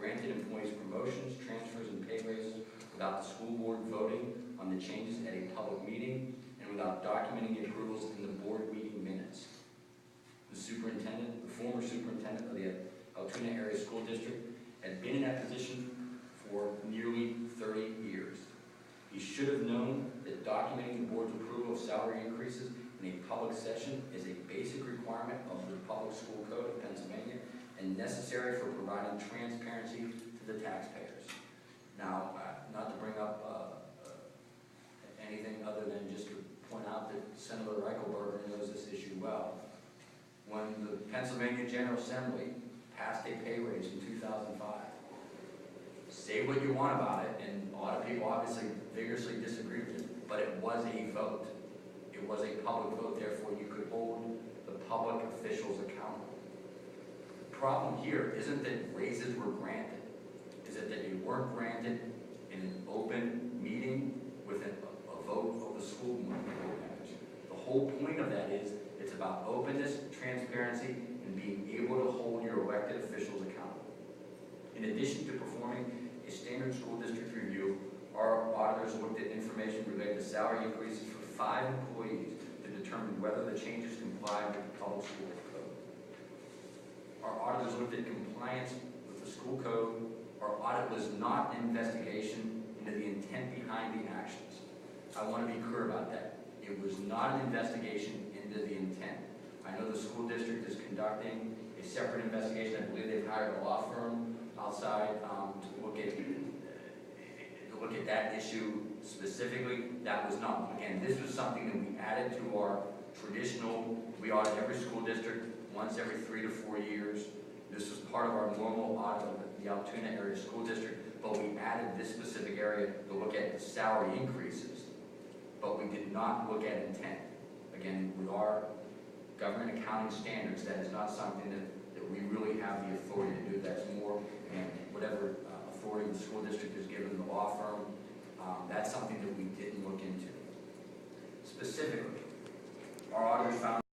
granted employees promotions, transfers, and pay raises without the school board voting on the changes at a public meeting and without documenting the approvals in the board meeting minutes. The former superintendent of the Altoona Area School District, had been in that position for nearly 30 years. He should have known that documenting the board's approval of salary increases in a public session is a basic requirement of the Public School Code of Pennsylvania and necessary for providing transparency to the taxpayers. Now, not to bring up anything other than just to point out that Senator Reichelberger knows this issue well. When the Pennsylvania General Assembly passed a pay raise in 2005, say what you want about it, and a lot of people obviously vigorously disagree with it, but it was a vote. It was a public vote, therefore you could hold the public officials accountable. The problem here isn't that raises were granted, is that they weren't granted in an open meeting with a vote of the school board members. The whole point of that is it's about openness, transparency, and being able to hold your elected officials accountable. In addition to performing a standard school district review, our auditors looked at information related to salary increases for 5 employees to determine whether the changes complied with the public school code. Our auditors looked at compliance with the school code. Our audit was not an investigation into the intent behind the actions. I want to be clear about that. It was not an investigation into the intent. I know the school district is conducting a separate investigation. I believe they've hired a law firm outside to look at that issue specifically. That was not. Again, this was something that we added to our traditional. We audit every school district once every 3 to 4 years. This was part of our normal audit of the Altoona Area School District, but we added this specific area to look at the salary increases, but we did not look at intent. Again, with our government accounting standards, that is not something that we really have the authority to do. That's more, and whatever authority the school district has given the law firm, that's something that we didn't look into. Specifically, our auditors found